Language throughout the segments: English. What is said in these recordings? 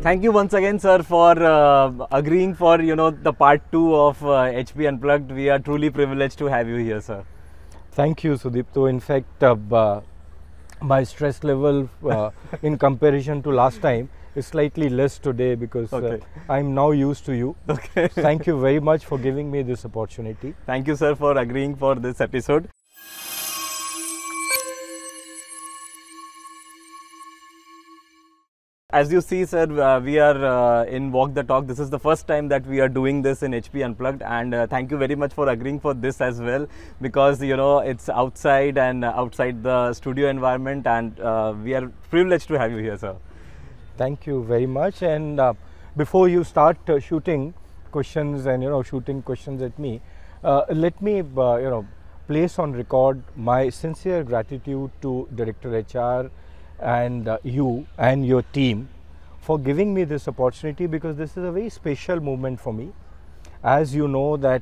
Thank you once again, sir, for agreeing for the part 2 of HP Unplugged. We are truly privileged to have you here, sir. Thank you, Sudipto. In fact, my stress level in comparison to last time is slightly less today because I'm now used to you. Okay. Thank you very much for giving me this opportunity. Thank you, sir, for agreeing for this episode. As you see, sir, we are in Walk the Talk. This is the first time that we are doing this in HP Unplugged, and thank you very much for agreeing for this as well, because it's outside and outside the studio environment, and we are privileged to have you here, sir. Thank you very much. And before you start shooting questions and shooting questions at me, let me place on record my sincere gratitude to Director HR and you and your team for giving me this opportunity, because this is a very special moment for me. As you know that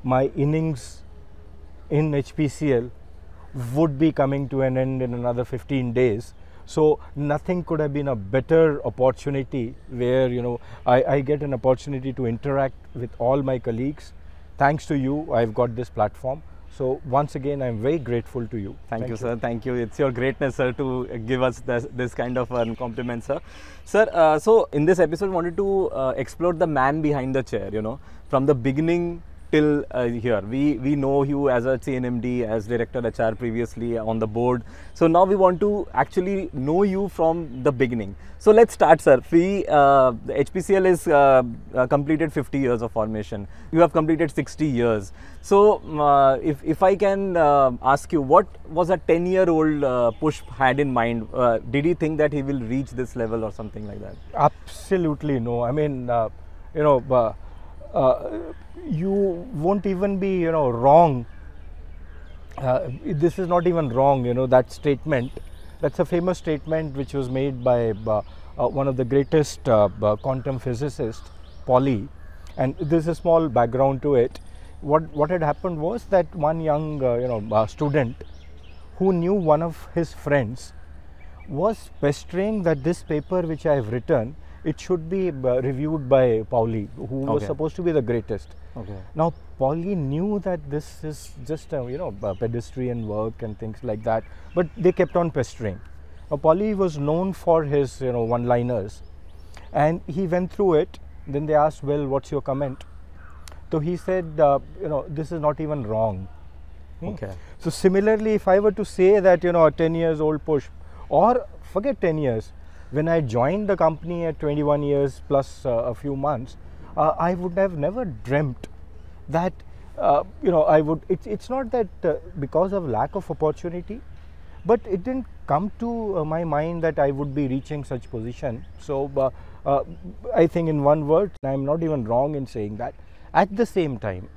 my innings in HPCL would be coming to an end in another 15 days. So nothing could have been a better opportunity where I get an opportunity to interact with all my colleagues. Thanks to you, I've got this platform. So once again, I'm very grateful to you. Thank you, sir. Thank you. It's your greatness, sir, to give us this kind of compliment, sir. Sir, so in this episode, I wanted to explore the man behind the chair, from the beginning till here. We know you as a C&MD, as Director HR previously on the board. So now we want to actually know you from the beginning. So let's start, sir. The HPCL is completed 50 years of formation. You have completed 60 years. So if I can ask you, what was a 10-year-old Pushp had in mind? Did he think that he will reach this level or something like that? Absolutely no. I mean, you won't even be wrong. This is not even wrong, that statement. That's a famous statement which was made by one of the greatest quantum physicists, Pauli. And there's a small background to it. What had happened was that one young student who knew one of his friends was pestering that this paper which I have written, it should be reviewed by Pauli, who was supposed to be the greatest. Now Pauli knew that this is just pedestrian work and things like that, but they kept on pestering. Now Pauli was known for his one-liners, and he went through it. Then they asked, well, what's your comment? So he said, this is not even wrong. So similarly, if I were to say that a 10 years old Pushp, or forget 10 years, when I joined the company at 21 years plus a few months, I would have never dreamt that I would. It's not that because of lack of opportunity, but it didn't come to my mind that I would be reaching such position. So I think in one word, I'm not even wrong in saying that. At the same time,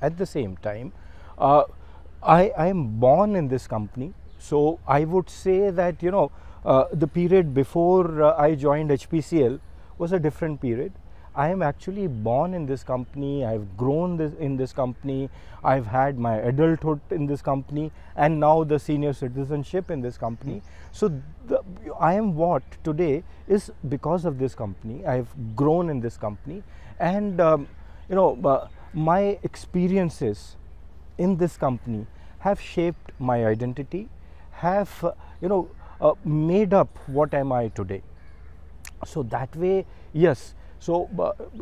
I am born in this company. So I would say that the period before I joined HPCL was a different period. I am actually born in this company. I've grown in this company. I've had my adulthood in this company, and now the senior citizenship in this company. So I am what today is because of this company. I've grown in this company, and my experiences in this company have shaped my identity, have made up what am I today. So that way, yes. So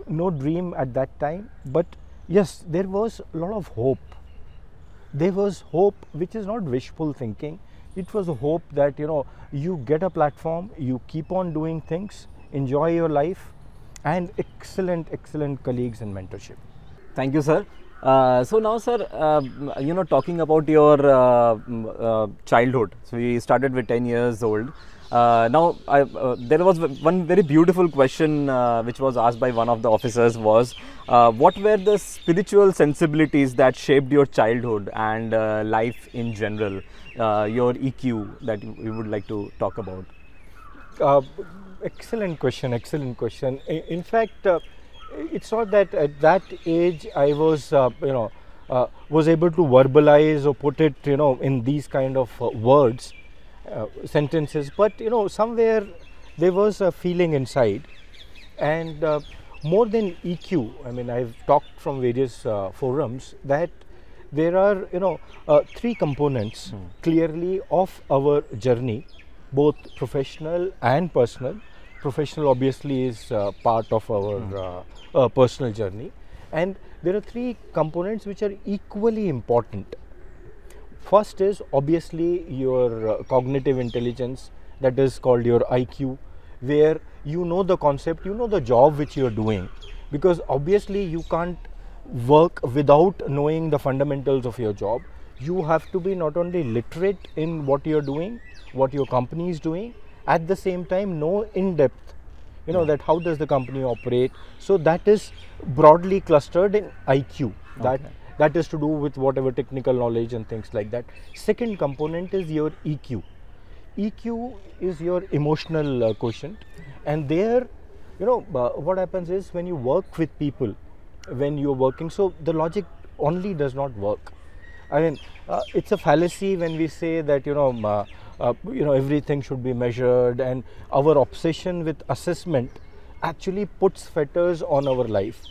no dream at that time, but yes, there was a lot of hope. There was hope which is not wishful thinking. It was a hope that you get a platform, you keep on doing things, enjoy your life, and excellent colleagues and mentorship. Thank you, sir. So now, sir, talking about your childhood. So we started with 10 years old. Now, there was one very beautiful question which was asked by one of the officers was, what were the spiritual sensibilities that shaped your childhood and life in general, your EQ that you would like to talk about? Uh, Excellent question. Excellent question. In fact, it's not that at that age I was, was able to verbalize or put it, in these kind of words, sentences. But somewhere there was a feeling inside, and more than EQ. I mean, I've talked from various forums that there are, three components clearly of our journey, both professional and personal. Professional obviously is part of our personal journey, and there are three components which are equally important. First is obviously your cognitive intelligence, that is called your IQ, where you know the concept, you know the job which you are doing, because obviously you can't work without knowing the fundamentals of your job. You have to be not only literate in what you are doing, what your company is doing, at the same time know in depth, that how does the company operate. So that is broadly clustered in IQ. That is to do with whatever technical knowledge and things like that. Second component is your EQ. EQ is your emotional quotient, and there, what happens is when you work with people, when you're working, so the logic only does not work. I mean, it's a fallacy when we say that everything should be measured, and our obsession with assessment actually puts fetters on our life.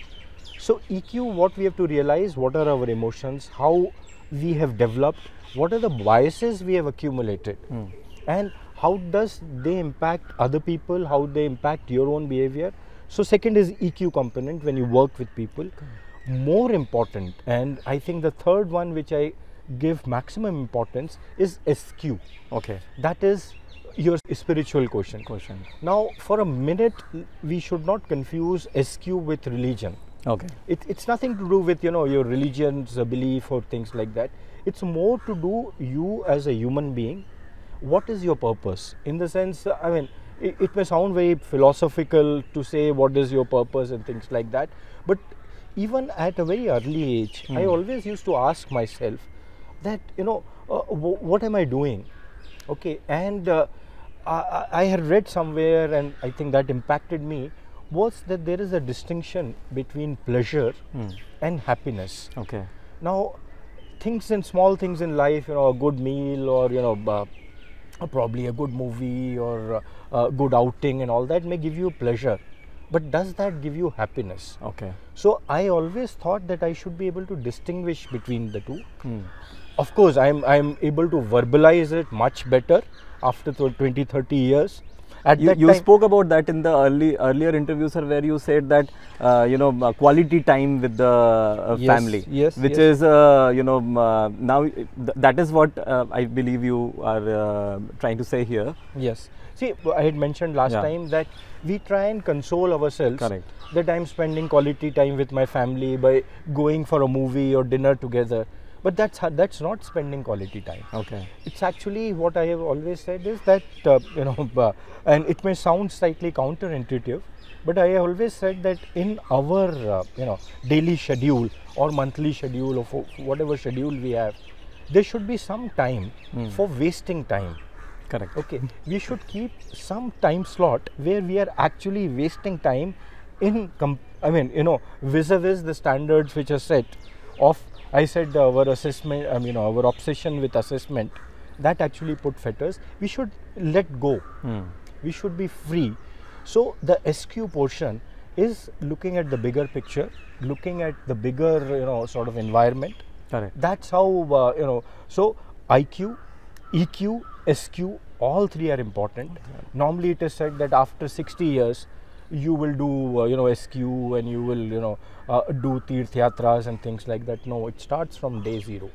So EQ, what we have to realize, what are our emotions, how we have developed, what are the biases we have accumulated, and how does they impact other people, how they impact your own behavior. So second is EQ component when you work with people. More important, and I think the third one which I give maximum importance, is SQ. Okay. That is your spiritual quotient. Now for a minute we should not confuse SQ with religion. Okay. It's nothing to do with your religion's belief or things like that. It's more to do you as a human being. What is your purpose? In the sense, I mean, it may sound very philosophical to say what is your purpose and things like that, but even at a very early age, I always used to ask myself that, what am I doing? Okay, and I had read somewhere, and I think that impacted me, was that there is a distinction between pleasure and happiness. Okay. Now, small things in life, a good meal, or probably a good movie, or a good outing and all that may give you pleasure. But does that give you happiness? Okay. So I always thought that I should be able to distinguish between the two. Of course, I'm able to verbalize it much better after 20-30 years. You spoke about that in the earlier interview, sir, where you said that quality time with the family, which is now that is what I believe you are trying to say here. Yes. See, I had mentioned last time that we try and console ourselves. Correct. That I'm spending quality time with my family by going for a movie or dinner together. But that's not spending quality time. Okay. It's actually what I have always said is that, and it may sound slightly counterintuitive, but I have always said that in our, daily schedule or monthly schedule or whatever schedule we have, there should be some time for wasting time. Correct. Okay. We should keep some time slot where we are actually wasting time in, vis-a-vis the standards which are set of, I said our assessment, our obsession with assessment, that actually put fetters. We should let go. We should be free. So the SQ portion is looking at the bigger picture, looking at the bigger, sort of environment. Correct. That's how, so IQ, EQ, SQ, all three are important. Normally it is said that after 60 years, you will do SQ, and you will do Tirth Yatras and things like that. No, it starts from day zero.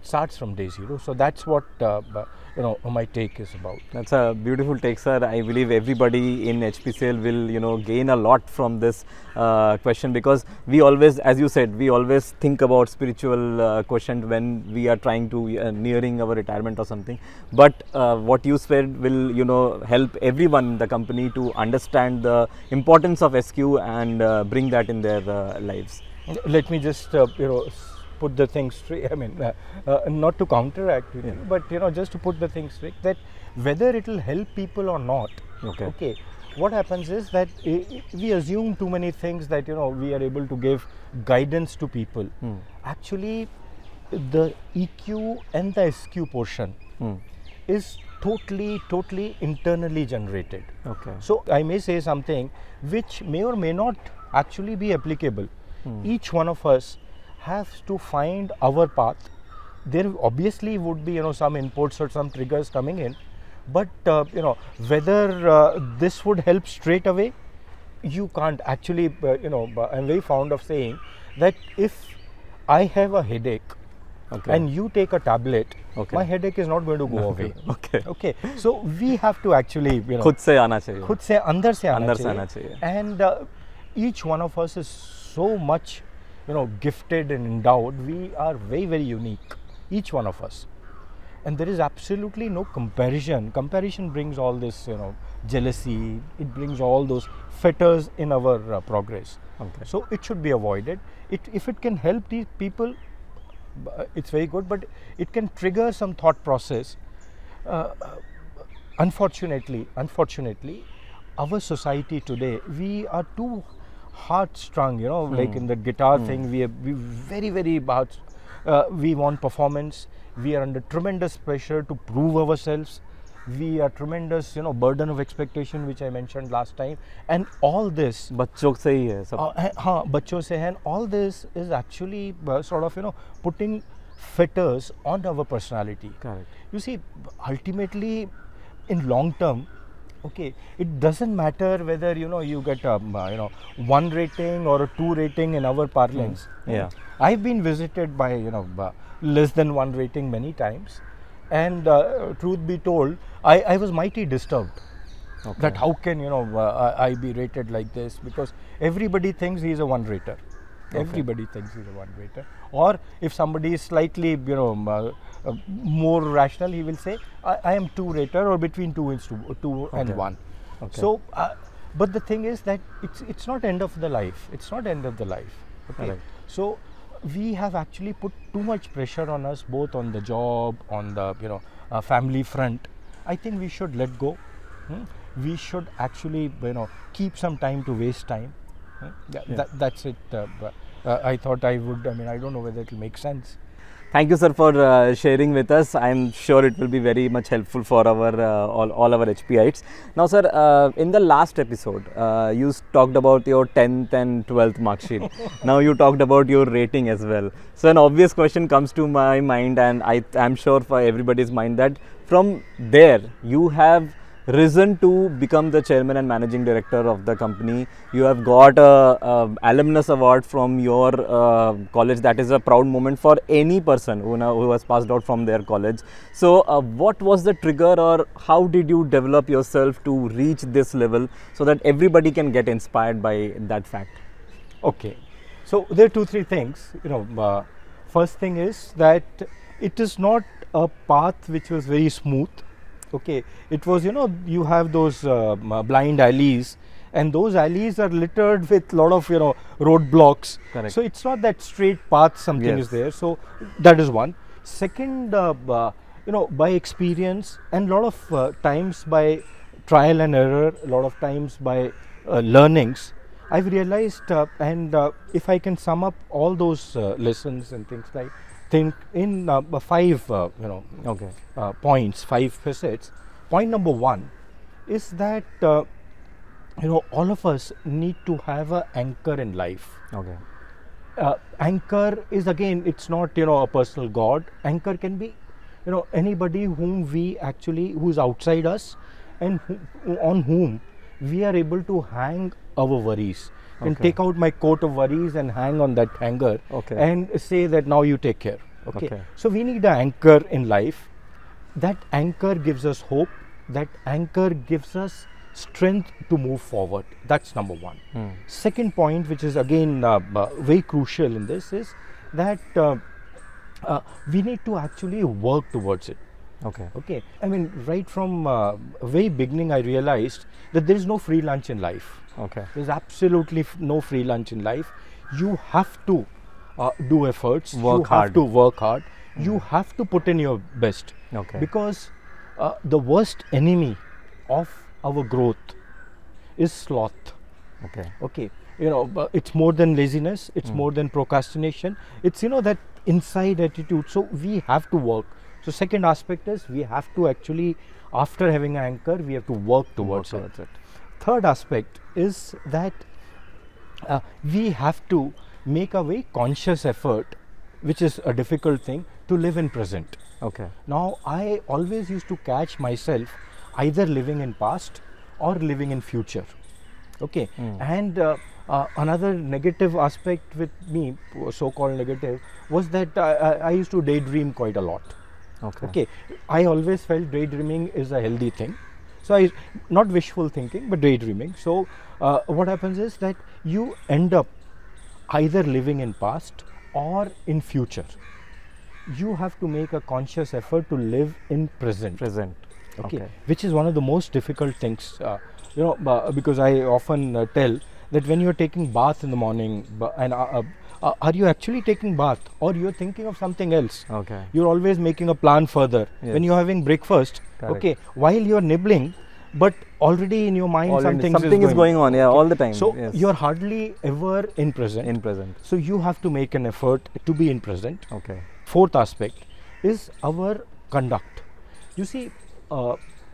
Starts from day zero. So that's what my take is about. That's a beautiful take, sir. I believe everybody in HPCL will gain a lot from this question, because we always, as you said, we always think about spiritual quotient when we are trying to nearing our retirement or something. But what you said will help everyone in the company to understand the importance of SQ and bring that in their lives. Let me just put the thing straight, I mean, not to counteract with you, but just to put the thing straight, that whether it will help people or not, okay, what happens is that we assume too many things that we are able to give guidance to people. Actually, the EQ and the SQ portion is totally internally generated. So I may say something which may or may not actually be applicable. Each one of us has to find our path. There obviously would be some inputs or some triggers coming in, but whether this would help straight away, you can't actually. I'm very fond of saying that if I have a headache and you take a tablet, my headache is not going to go away. Okay. So we have to actually, खुद से आना चाहिए. खुद से अंदर से आना चाहिए. And each one of us is so much, gifted and endowed. We are very unique, each one of us. And there is absolutely no comparison. Comparison brings all this, jealousy. It brings all those fetters in our progress. So it should be avoided. If it can help these people, it's very good, but it can trigger some thought process. Unfortunately, our society today, we are too heart-strung, like in the guitar thing, we very hard. We want performance. We are under tremendous pressure to prove ourselves. We are tremendous, burden of expectation, which I mentioned last time, and all this. बच्चों से ही है सब. हाँ, बच्चों से है, and all this is actually sort of putting fetters on our personality. Correct. You see, ultimately, in long term, okay, it doesn't matter whether you get a 1 rating or a 2 rating in our parlance. Yeah. I've been visited by less than 1 rating many times, and truth be told, I was mighty disturbed. That how can I be rated like this, because everybody thinks he's a 1 rater. Everybody thinks he's a 1 rater. Or if somebody is slightly more rational, he will say I am 2 rater, or between 2 and 1. So but the thing is that it's not end of the life. It's not end of the life. Okay. So we have actually put too much pressure on us, both on the job, on the family front. I think we should let go. We should actually keep some time to waste time. That's it. I thought I would. I don't know whether it will make sense. Thank you, sir, for sharing with us. I'm sure it will be very much helpful for our all our HPites. Now, sir, in the last episode, you talked about your 10th and 12th mark sheet. Now you talked about your rating as well. So an obvious question comes to my mind, and I'm sure for everybody's mind, that from there you have risen to become the chairman and managing director of the company. You have got a alumnus award from your college. That is a proud moment for any person who has passed out from their college. So what was the trigger, or how did you develop yourself to reach this level so that everybody can get inspired by that fact? Okay, so there are 2-3 things. First thing is that it is not a path which was very smooth. Okay, it was, you have those blind alleys, and those alleys are littered with lot of, roadblocks. Correct. So it's not that straight path, something is there. So that is one. Second, by experience, and lot of times by trial and error, a lot of times by learnings, I've realized, and if I can sum up all those lessons and things like, think in 5 points, 5 facets. Point number 1 is that all of us need to have an anchor in life. Anchor is, again, it's not a personal god. Anchor can be anybody who's outside us, and on whom we are able to hang our worries. And take out my coat of worries and hang on that hanger, and say that now you take care. So we need an anchor in life. That anchor gives us hope. That anchor gives us strength to move forward. That's number 1. Second point, which is again very crucial in this, is that we need to actually work towards it. Okay. Right from very beginning, I realized that there is no free lunch in life. There's absolutely no free lunch in life. You have to do efforts. Work you hard. have to work hard. You have to put in your best. Okay. Because the worst enemy of our growth is sloth. Okay. Okay, but it's more than laziness, it's more than procrastination, it's that inside attitude. So we have to work. So second aspect is we have to actually, after having an anchor, we have to work towards it. Third aspect is that we have to make a very conscious effort, which is a difficult thing, to live in present. Okay. Now I always used to catch myself either living in past or living in future. Okay. And another negative aspect with me, so-called negative, was that I used to daydream quite a lot. Okay. I always felt daydreaming is a healthy thing. So not wishful thinking, but daydreaming. So what happens is that you end up either living in past or in future. You have to make a conscious effort to live in present. Okay. Which is one of the most difficult things, because I often tell that when you're taking bath in the morning, and are you actually taking bath, or you're thinking of something else? Okay. You're always making a plan further. Yes. When you're having breakfast, Correct. okay, while you're nibbling, but already in your mind something is going on, yeah, all the time. So yes. you're hardly ever in present. So you have to make an effort to be in present. Okay. Fourth aspect is our conduct. You see,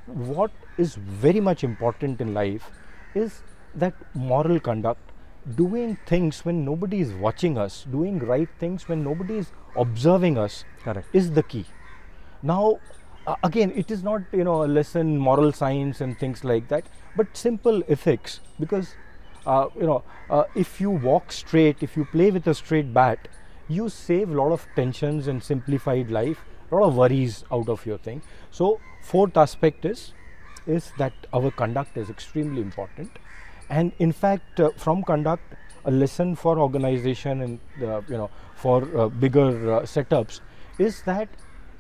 what is very much important in life is that moral conduct, doing things when nobody is watching us, doing right things when nobody is observing us. Correct. Is the key. Now again, it is not a lesson moral science and things like that, but simple ethics. Because if you walk straight, if you play with a straight bat, you save a lot of tensions and simplified life, a lot of worries out of your thing. So fourth aspect is that our conduct is extremely important. And in fact, from conduct, a lesson for organization and for bigger setups is that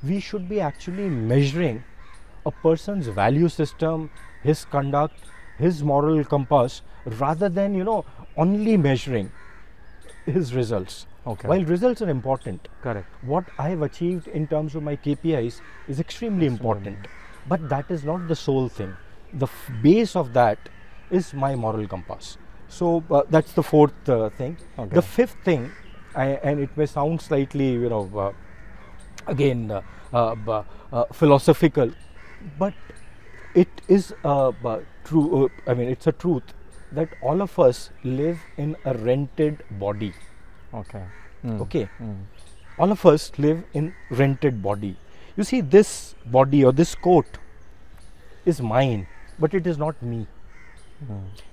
we should be actually measuring a person's value system, his conduct, his moral compass, rather than only measuring his results. Okay. While results are important, correct, what I have achieved in terms of my KPIs is extremely important, but that is not the sole thing. The base of that is my moral compass. So that's the fourth thing. Okay. The fifth thing, and it may sound slightly again philosophical, but it is true. It's a truth that all of us live in a rented body. Okay. Okay. All of us live in rented body. You see, this body or this coat is mine, but it is not me.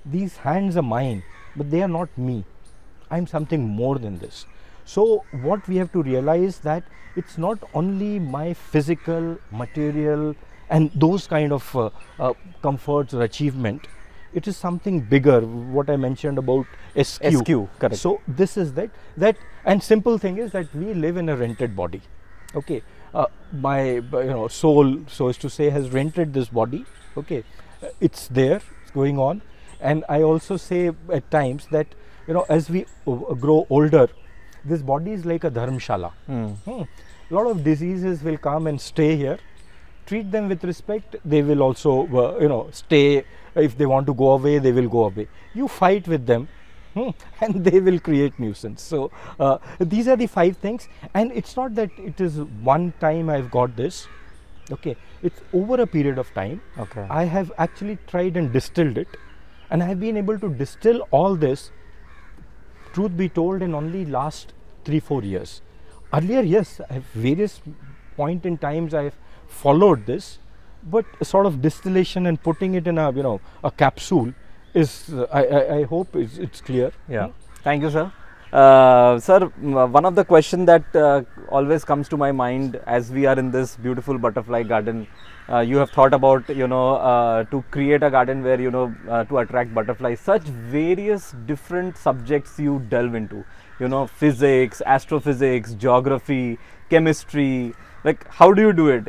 These hands are mine, but they are not me. I am something more than this. So what we have to realize that it's not only my physical, material and those kind of comforts or achievement. It is something bigger, what I mentioned about SQ. Correct. So this is that and simple thing is that we live in a rented body. Okay. My soul, so as to say, has rented this body. Okay. It's there, it's going on. And I also say at times that as we grow older, this body is like a dharmshala. A lot of diseases will come and stay here. Treat them with respect, they will also stay. If they want to go away, they will go away. You fight with them and they will create nuisance. So these are the 5 things, and it's not that it is one time I've got this. Okay, it's over a period of time. Okay. I have actually tried and distilled it, and I have been able to distill all this, truth be told, in only last 3-4 years. Earlier, yes, I have various point in times I have followed this, but a sort of distillation and putting it in a capsule is I hope it's clear. Yeah. Thank you, sir. Sir, one of the question that always comes to my mind as we are in this beautiful butterfly garden, you have thought about to create a garden where to attract butterflies. Such various different subjects you delve into, physics, astrophysics, geography, chemistry, Like, how do you do it?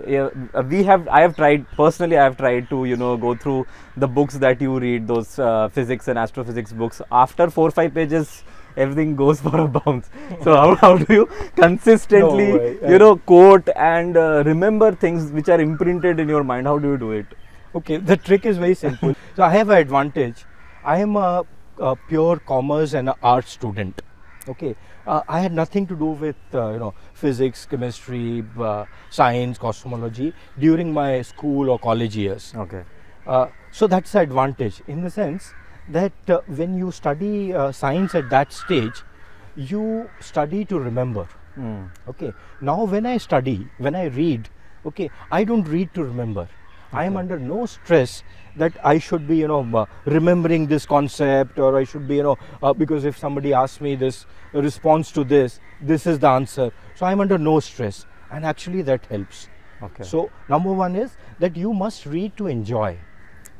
I have tried personally. I have tried to go through the books that you read, those physics and astrophysics books. After 4-5 pages, everything goes for a bounce. So how do you consistently quote and remember things which are imprinted in your mind? How do you do it? Okay, the trick is very simple. So I have an advantage. I am a pure commerce and an art student. Okay, I had nothing to do with physics, chemistry, science, cosmology during my school or college years. Okay. So that's the advantage in the sense that when you study science at that stage, you study to remember. Okay. Now when I study, when I read, okay, I don't read to remember. I am under no stress that I should be, remembering this concept, or I should be, because if somebody asks me this response to this, this is the answer. So I am under no stress, and actually that helps. Okay. So number one is that you must read to enjoy.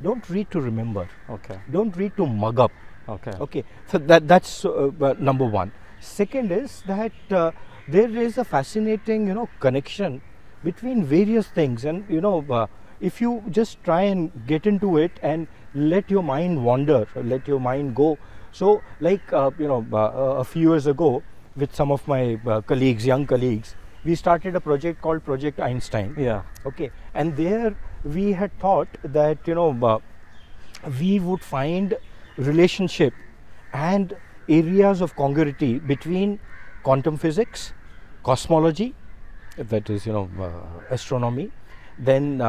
Don't read to remember. Okay. Don't read to mug up. Okay. Okay. So that's number one. Second is that there is a fascinating, connection between various things, and if you just try and get into it and let your mind wander, let your mind go. So like a few years ago, with some of my colleagues, young colleagues, we started a project called Project Einstein. Yeah. Okay. And there we had thought that we would find relationship and areas of congruity between quantum physics, cosmology, that is astronomy, then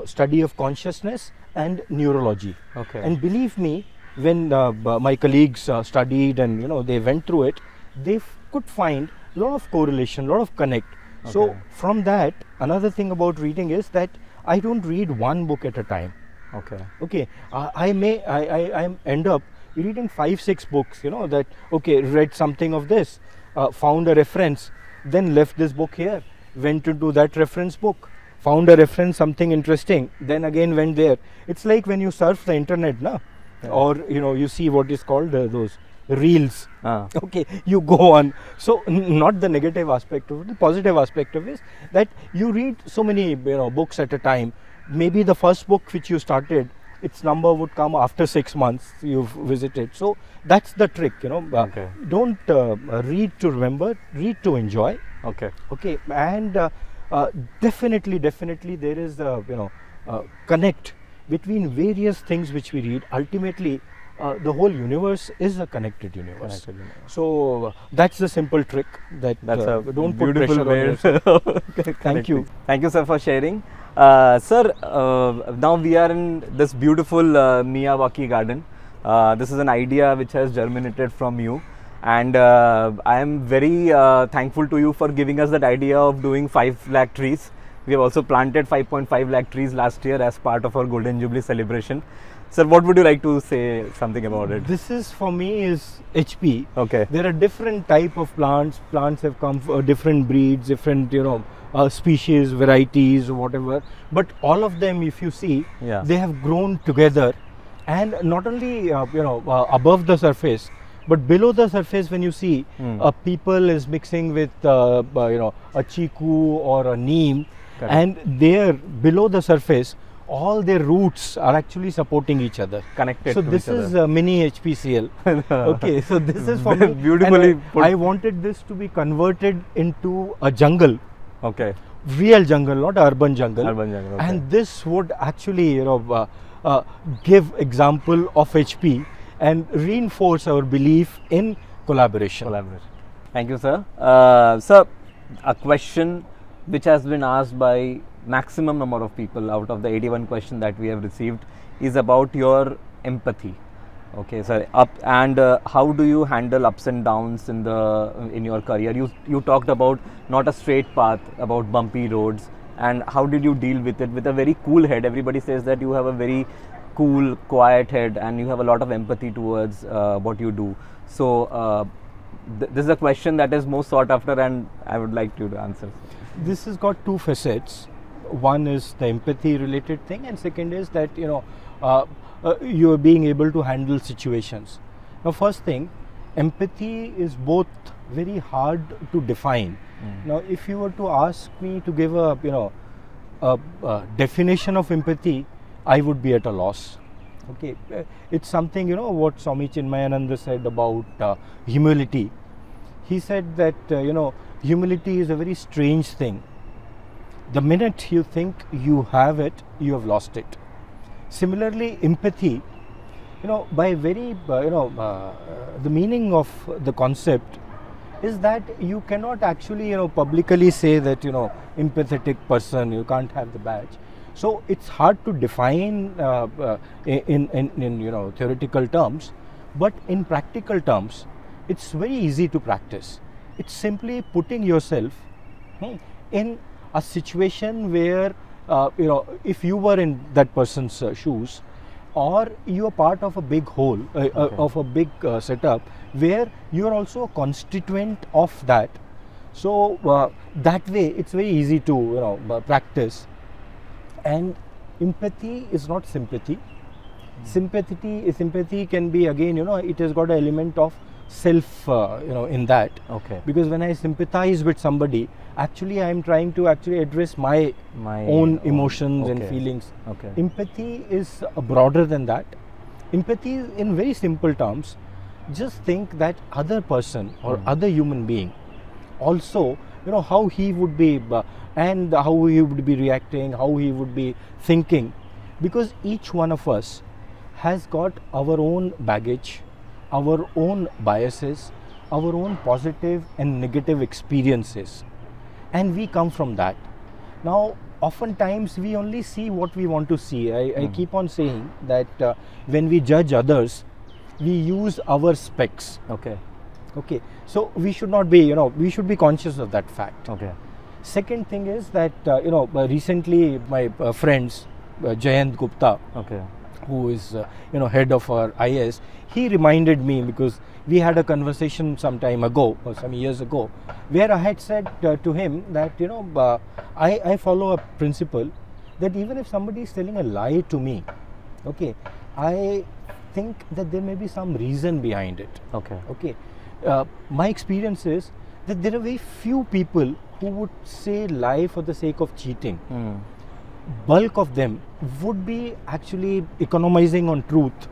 study of consciousness, and neurology. Okay. And believe me, when my colleagues studied and they went through it, they could find a lot of correlation, a lot of connect. Okay. So from that, another thing about reading is that I don't read one book at a time. Okay. Okay. I end up reading 5-6 books. That okay, read something of this, found a reference, then left this book here, went into that reference book, found a reference, something interesting, then again went there. It's like when you surf the internet, na? Yeah. Or you see what is called those reels. Okay, you go on. So not the negative aspect of it, the positive aspect of it is that you read so many books at a time. Maybe the first book which you started, its number would come after 6 months you've visited. So that's the trick. Okay. Don't read to remember, read to enjoy. Okay. Okay. And definitely there is a connect between various things which we read. Ultimately the whole universe is a connected universe. So that's the simple trick, that that's a don't put beautiful pressure way on yourself. Thank you. Thank you, sir, for sharing. Sir, now we are in this beautiful Miyawaki garden. This is an idea which has germinated from you, and I am very thankful to you for giving us that idea of doing 5 lakh trees. We have also planted 5.5 lakh trees last year as part of our Golden Jubilee celebration. Sir, what would you like to say something about it? This is, for me, is HP. Okay. There are different type of plants. Plants have come different breeds, different species, varieties, whatever. But all of them, if you see, they have grown together, and not only above the surface, but below the surface. When you see a people is mixing with a chiku or a neem, and there below the surface, all their roots are actually supporting each other, connected. So to this each is other. a mini HPCL. Okay, so this is for me. Beautifully put. I wanted this to be converted into a jungle. Okay. Real jungle, not urban jungle. Urban jungle. Okay. And this would actually give example of HP and reinforce our belief in collaboration. Thank you, sir. Sir, a question which has been asked by maximum number of people out of the 81 questions that we have received is about your empathy. Okay, sir. How do you handle ups and downs in your career? You talked about not a straight path, about bumpy roads, and how did you deal with it with a very cool head? Everybody says that you have a very cool, quiet head, and you have a lot of empathy towards what you do. So this is a question that is most sought after, and I would like you to answer. This has got 2 facets. One is the empathy related thing, and second is that you are being able to handle situations. Now, first thing, empathy is both very hard to define. Now, if you were to ask me to give a definition of empathy, I would be at a loss. Okay, it's something, what Swami Chinmayananda said about humility. He said that humility is a very strange thing. The minute you think you have it, you have lost it. Similarly, empathy, by very the meaning of the concept is that you cannot actually publicly say that empathetic person, you can't have the badge. So it's hard to define in theoretical terms, but in practical terms, it's very easy to practice. It's simply putting yourself in a situation where if you were in that person's shoes, or you are part of a big whole, of a big setup, where you are also a constituent of that. So that way, it's very easy to practice. And empathy is not sympathy. Sympathy can be, again, it has got an element of self, in that. Okay. Because when I sympathize with somebody, actually I am trying to address my own emotions and feelings. Okay. Empathy is broader than that. Empathy, in very simple terms, just think that other person or other human being also, how he would be and how he would be reacting, how he would be thinking, because each one of us has got our own baggage, our own biases, our own positive and negative experiences, and we come from that. Now, oftentimes we only see what we want to see. I keep on saying that when we judge others, we use our specs. Okay. So we should not be, we should be conscious of that fact. Okay. Second thing is that, recently my friends, Jayant Gupta, who is, head of our IS, he reminded me, because we had a conversation some time ago, or some years ago, where I had said to him that, I follow a principle that even if somebody is telling a lie to me, I think that there may be some reason behind it. My experience is that there are very few people who would say lie for the sake of cheating. Bulk of them would be actually economizing on truth,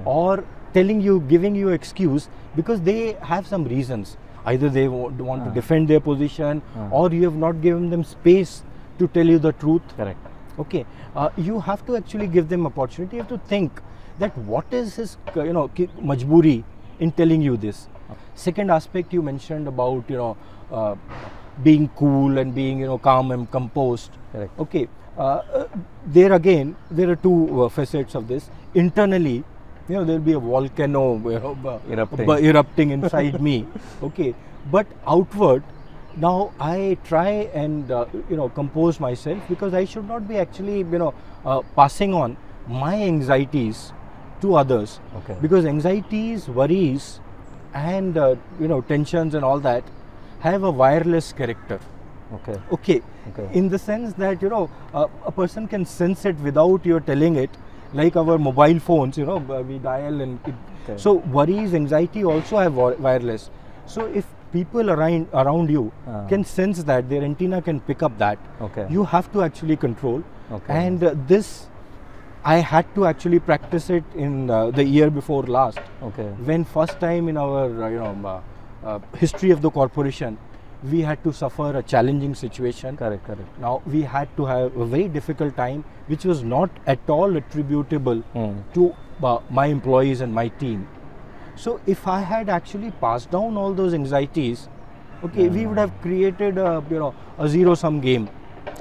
or giving you excuse because they have some reasons. Either they want to defend their position, or you have not given them space to tell you the truth. Correct. You have to actually give them opportunity. You have to think that what is his majburi in telling you this. Second aspect you mentioned about being cool and being calm and composed. Correct. There again, there are two facets of this. Internally, there will be a volcano erupting inside me. But outward, now I try and compose myself, because I should not be actually passing on my anxieties to others. Because anxieties, worries, and tensions and all that have a wireless character. In the sense that a person can sense it without you telling it, like our mobile phones, we dial and so worries, anxiety also have wireless. So if people around you can sense that, their antenna can pick up that, you have to actually control. And this, I had to actually practice it in the year before last, when first time in our history of the corporation, we had to suffer a challenging situation. Correct. Now we had to have a very difficult time, which was not at all attributable to my employees and my team. So if I had actually passed down all those anxieties, we would have created a zero-sum game,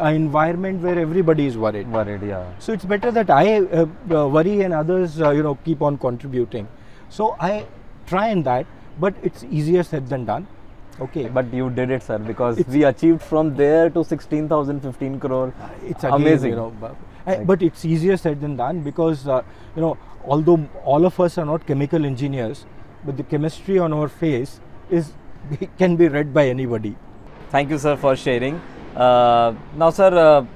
an environment where everybody is worried. So it's better that I worry and others keep on contributing. So I try in that, but it's easier said than done. But you did it, sir, because we achieved from there to 16,000, 15 crore. It's again, amazing. But it's easier said than done, because although all of us are not chemical engineers, but the chemistry on our face can be read by anybody. Thank you, sir, for sharing. Now, sir,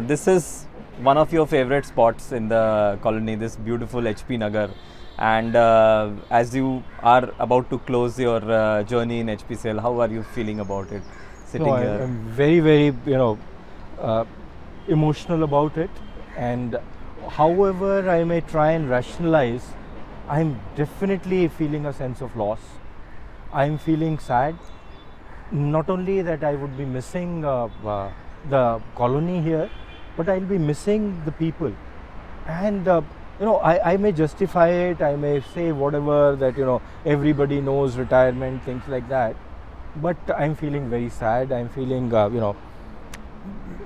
this is one of your favorite spots in the colony, this beautiful HP Nagar. And as you are about to close your journey in HPCL, how are you feeling about it? Sitting No, here. I'm very, very, emotional about it. And however I may try and rationalize, I'm definitely feeling a sense of loss. I'm feeling sad. Not only that I would be missing the colony here, but I'll be missing the people. And I may justify it, I may say whatever, that everybody knows retirement, things like that, but I'm feeling very sad. I'm feeling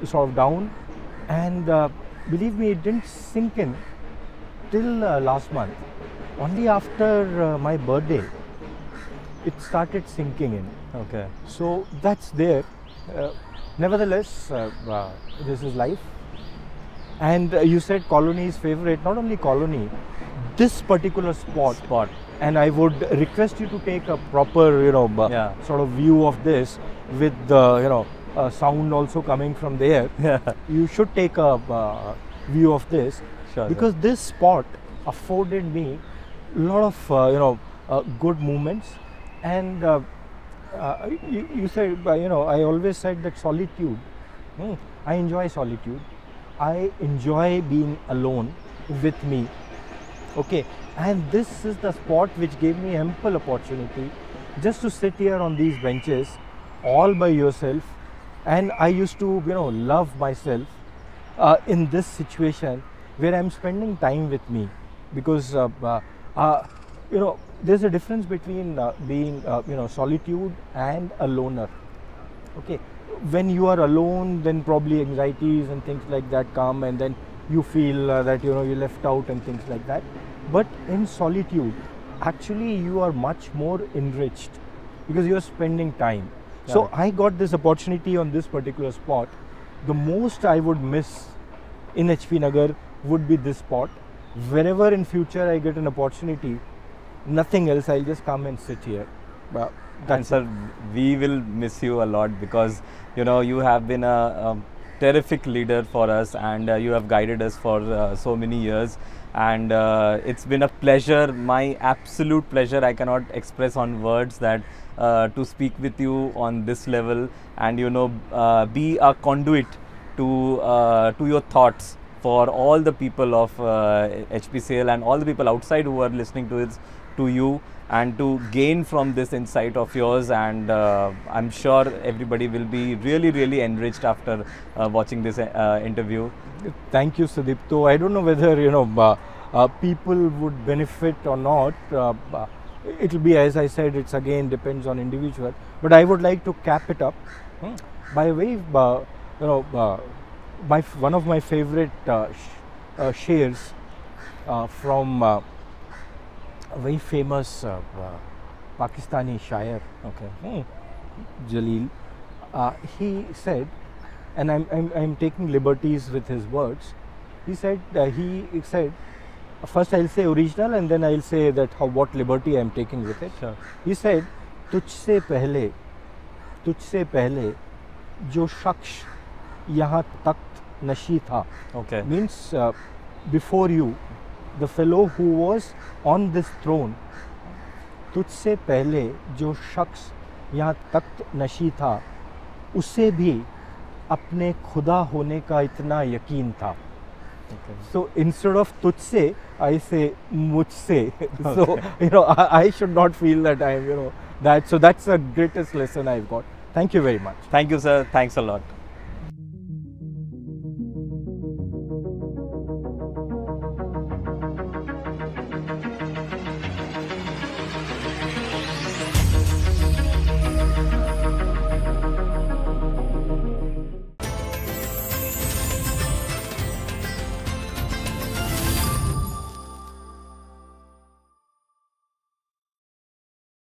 sort of down. And believe me, it didn't sink in till last month. Only after my birthday it started sinking in. Okay. So that's there. Nevertheless, this is life. And you said colony is favorite. Not only colony, this particular spot. And I would request you to take a proper, sort of view of this, with the, sound also coming from there. Yeah. You should take a view of this, Sure, because this spot afforded me a lot of, good moments. And you said, I always said that solitude. I enjoy solitude. I enjoy being alone with me. Okay, and this is the spot which gave me ample opportunity just to sit here on these benches all by yourself. And I used to, love myself in this situation where I'm spending time with me, because there's a difference between being solitude and a loner. Okay, when you are alone, then probably anxieties and things like that come, and then you feel that you're left out and things like that. But in solitude, actually you are much more enriched, because you are spending time. So I got this opportunity on this particular spot. The most I would miss in HP Nagar would be this spot. Wherever in future I get an opportunity, nothing else, I'll just come and sit here. And sir, we will miss you a lot, because you have been a terrific leader for us, and you have guided us for so many years. And it's been a pleasure, my absolute pleasure. I cannot express on words that to speak with you on this level, and be a conduit to your thoughts for all the people of HPCL and all the people outside who are listening to you, and to gain from this insight of yours. And I'm sure everybody will be really, really enriched after watching this interview. Thank you, Sudipto. I don't know whether people would benefit or not. It will be, as I said, it's again depends on individual. But I would like to cap it up by way, one of my favorite shares from a very famous Pakistani shair. Okay. Jalil. He said, and I'm taking liberties with his words. He said, first I'll say original, and then I'll say that what liberty I'm taking with it. Sure. He said, तुझसे पहले जो शख्स यहाँ तख्त नशी था. Okay. Means before you, the fellow who was on this throne, तुझसे पहले जो शख्स यहाँ तख्त नशी था, उसे भी अपने खुदा होने का इतना यकीन था. Okay. So instead of तुझसे, I say मुझसे. So I should not feel that I am that. So that's the greatest lesson I've got. Thank you very much. Thank you, sir. Thanks a lot.